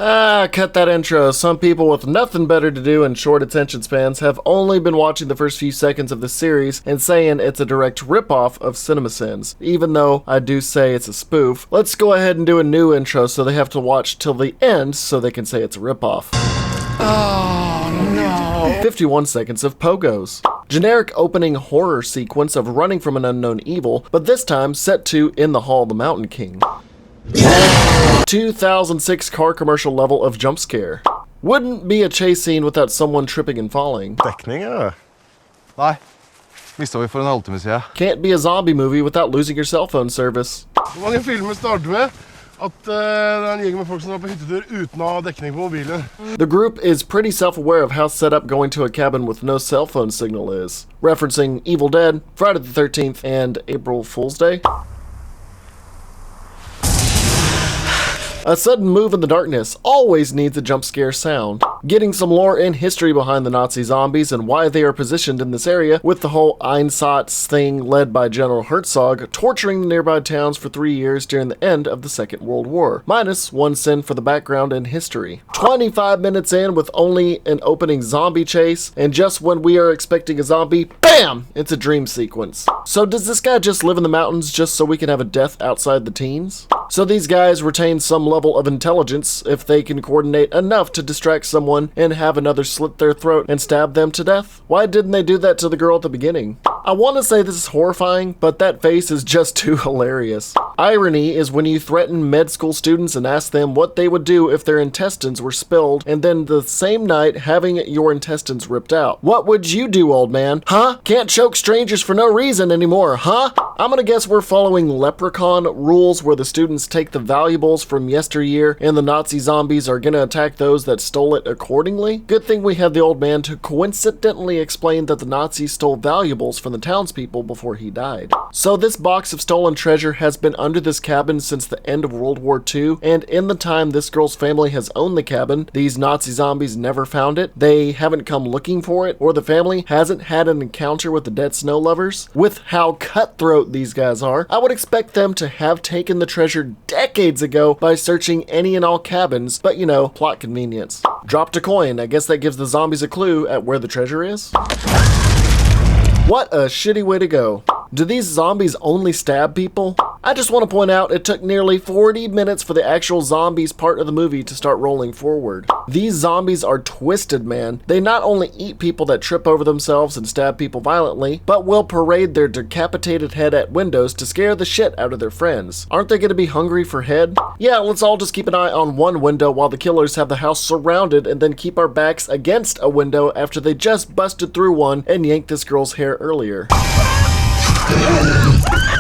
Ah, cut that intro. Some people with nothing better to do and short attention spans have only been watching the first few seconds of the series and saying it's a direct ripoff of CinemaSins, even though I do say it's a spoof. Let's go ahead and do a new intro so they have to watch till the end so they can say it's a ripoff. Oh no. 51 seconds of Pogos. Generic opening horror sequence of running from an unknown evil, but this time set to In the Hall of the Mountain King. 2006 car commercial level of jump scare. Wouldn't be a chase scene without someone tripping and falling. Dekning, ja. Nei, mistet vi for en halvtime siden. Can't be a zombie movie without losing your cell phone service. Hvor mange filmer starter med at det er en gjeng med folk som er på hyttetur uten å ha dekning på mobilen? The group is pretty self-aware of how set up going to a cabin with no cell phone signal is, referencing Evil Dead, Friday the 13th, and April Fool's Day. A sudden move in the darkness always needs a jump scare sound. Getting some lore and history behind the Nazi zombies and why they are positioned in this area, with the whole Einsatz thing led by General Herzog torturing the nearby towns for 3 years during the end of the Second World War, minus one sin for the background and history. 25 minutes in with only an opening zombie chase, and just when we are expecting a zombie, BAM! It's a dream sequence. So does this guy just live in the mountains just so we can have a death outside the teens? So these guys retain some level of intelligence if they can coordinate enough to distract someone and have another slit their throat and stab them to death? Why didn't they do that to the girl at the beginning? I want to say this is horrifying, but that face is just too hilarious. Irony is when you threaten med school students and ask them what they would do if their intestines were spilled, and then the same night having your intestines ripped out. What would you do, old man? Huh? Can't choke strangers for no reason anymore, huh? I'm gonna guess we're following Leprechaun rules where the students take the valuables from yesteryear and the Nazi zombies are gonna attack those that stole it accordingly. Good thing we had the old man to coincidentally explain that the Nazis stole valuables from the townspeople before he died. So this box of stolen treasure has been under this cabin since the end of World War II, and in the time this girl's family has owned the cabin, these Nazi zombies never found it, they haven't come looking for it, or the family hasn't had an encounter with the dead snow lovers. With how cutthroat these guys are, I would expect them to have taken the treasure decades ago by searching any and all cabins, but you know, plot convenience. Dropped a coin, I guess that gives the zombies a clue at where the treasure is. What a shitty way to go. Do these zombies only stab people? I just want to point out it took nearly 40 minutes for the actual zombies part of the movie to start rolling forward. These zombies are twisted, man. They not only eat people that trip over themselves and stab people violently, but will parade their decapitated head at windows to scare the shit out of their friends. Aren't they gonna be hungry for head? Yeah, let's all just keep an eye on one window while the killers have the house surrounded and then keep our backs against a window after they just busted through one and yanked this girl's hair earlier.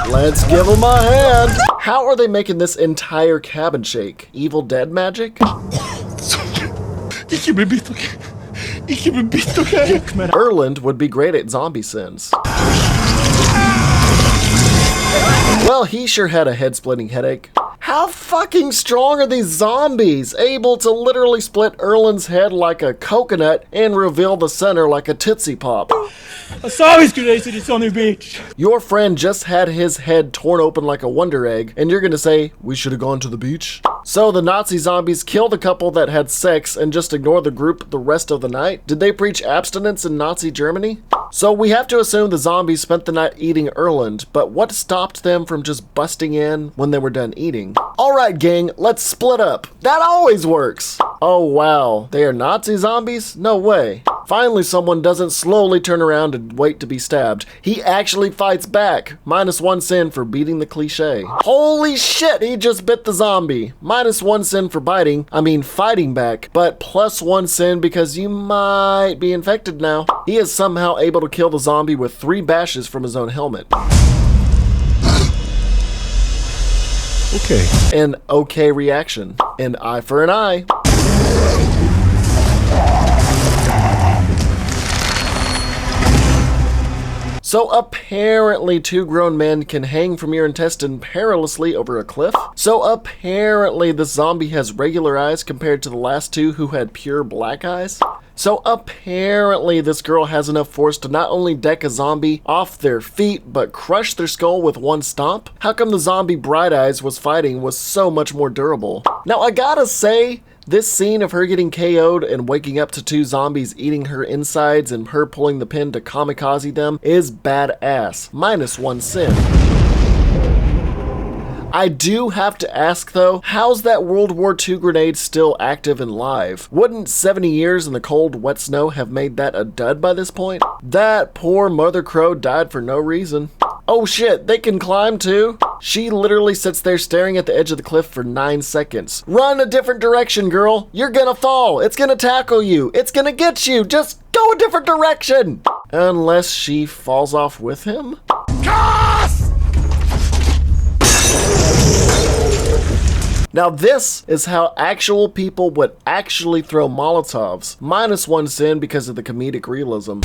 Let's give them a hand! How are they making this entire cabin shake? Evil Dead magic? Ikke bli bitt, ok? Ikke bli bitt, ok? Erland would be great at zombie sins. Well, he sure had a head-splitting headache. How fucking strong are these zombies? Able to literally split Erland's head like a coconut and reveal the center like a Tootsie Pop. I saw we could race at Sunny Beach. Your friend just had his head torn open like a Wonder Egg, and you're gonna say, we should have gone to the beach? So the Nazi zombies killed a couple that had sex and just ignored the group the rest of the night? Did they preach abstinence in Nazi Germany? So we have to assume the zombies spent the night eating Erland, but what stopped them from just busting in when they were done eating? Alright gang, let's split up. That always works! Oh wow, they are Nazi zombies? No way. Finally someone doesn't slowly turn around and wait to be stabbed. He actually fights back. Minus one sin for beating the cliche. Holy shit, he just bit the zombie. Minus one sin for fighting back, but plus one sin because you might be infected now. He is somehow able to kill the zombie with 3 bashes from his own helmet. Okay. An okay reaction. An eye for an eye. So apparently 2 grown men can hang from your intestine perilously over a cliff. So apparently this zombie has regular eyes compared to the last 2 who had pure black eyes. So apparently this girl has enough force to not only deck a zombie off their feet, but crush their skull with one stomp? How come the zombie Bright Eyes was fighting was so much more durable? Now I gotta say, This scene of her getting KO'd and waking up to 2 zombies eating her insides and her pulling the pin to kamikaze them is badass. -1 sin. I do have to ask though, how's that World War II grenade still active and live? Wouldn't 70 years in the cold, wet snow have made that a dud by this point? That poor mother crow died for no reason. Oh shit, they can climb too? She literally sits there staring at the edge of the cliff for 9 seconds. Run a different direction, girl. You're gonna fall. It's gonna tackle you. It's gonna get you. Just go a different direction. Unless she falls off with him? Now this is how actual people would actually throw Molotovs. -1 sin because of the comedic realism.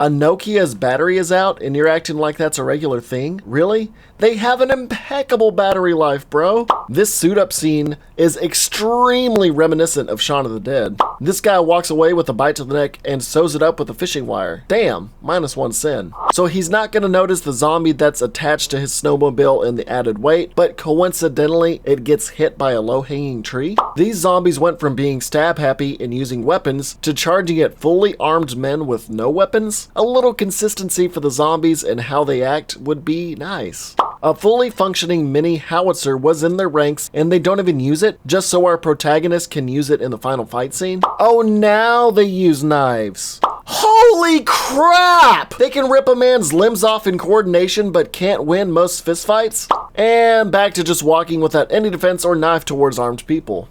A Nokia's battery is out and you're acting like that's a regular thing? Really? They have an impeccable battery life, bro. This suit up scene is extremely reminiscent of Shaun of the Dead. This guy walks away with a bite to the neck and sews it up with a fishing wire. Damn, -1 sin. So he's not gonna notice the zombie that's attached to his snowmobile and the added weight, but coincidentally, it gets hit by a low-hanging tree. These zombies went from being stab happy and using weapons to charging at fully armed men with no weapons. A little consistency for the zombies and how they act would be nice. A fully functioning mini howitzer was in their ranks and they don't even use it just so our protagonist can use it in the final fight scene. Oh, now they use knives. Holy crap! They can rip a man's limbs off in coordination but can't win most fistfights? And back to just walking without any defense or knife towards armed people.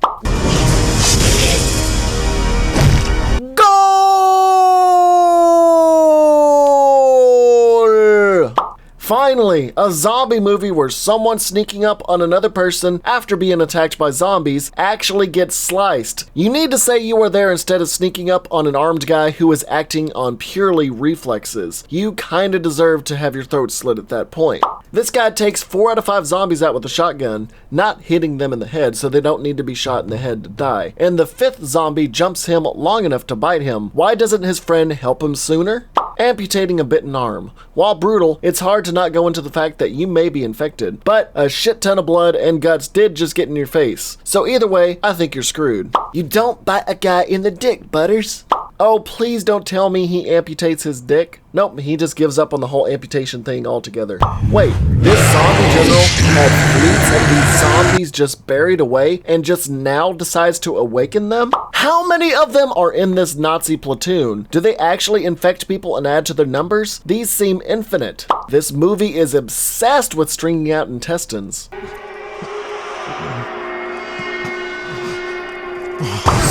Finally, a zombie movie where someone sneaking up on another person after being attacked by zombies actually gets sliced. You need to say you were there instead of sneaking up on an armed guy who is acting on purely reflexes. You kinda deserve to have your throat slit at that point. This guy takes 4 out of 5 zombies out with a shotgun, not hitting them in the head so they don't need to be shot in the head to die. And the 5th zombie jumps him long enough to bite him. Why doesn't his friend help him sooner? Amputating a bitten arm. While brutal, it's hard to not go into the fact that you may be infected, but a shit ton of blood and guts did just get in your face. So either way, I think you're screwed. You don't bite a guy in the dick, Butters. Oh, please don't tell me he amputates his dick. Nope, he just gives up on the whole amputation thing altogether. Wait, this zombie general had fleets of these zombies just buried away and just now decides to awaken them? How many of them are in this Nazi platoon? Do they actually infect people and add to their numbers? These seem infinite. This movie is obsessed with stringing out intestines.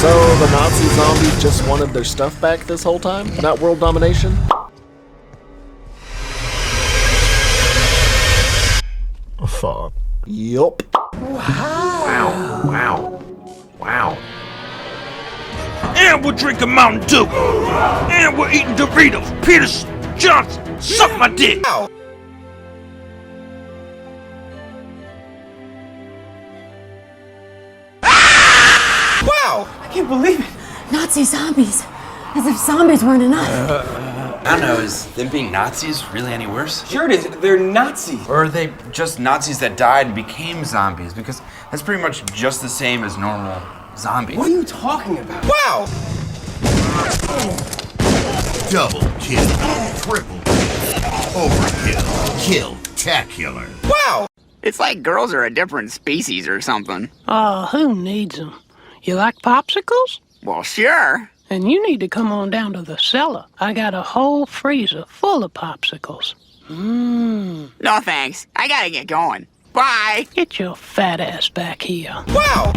So the Nazi zombies just wanted their stuff back this whole time? Not world domination? Fuck. Yup. Wow. And we're drinking Mountain Dew. And we're eating Doritos. Peter Johnson, suck my dick. I can't believe it. Nazi zombies. As if zombies weren't enough. I don't know, is them being Nazis really any worse? Sure it is. They're Nazis. Or are they just Nazis that died and became zombies? Because that's pretty much just the same as normal zombies. What are you talking about? Wow! Double kill, triple kill, overkill, kill-tacular. Wow! It's like girls are a different species or something. Oh, who needs them? You like popsicles? Well, sure. And you need to come on down to the cellar. I got a whole freezer full of popsicles. No thanks. I gotta get going. Bye. Get your fat ass back here. Wow!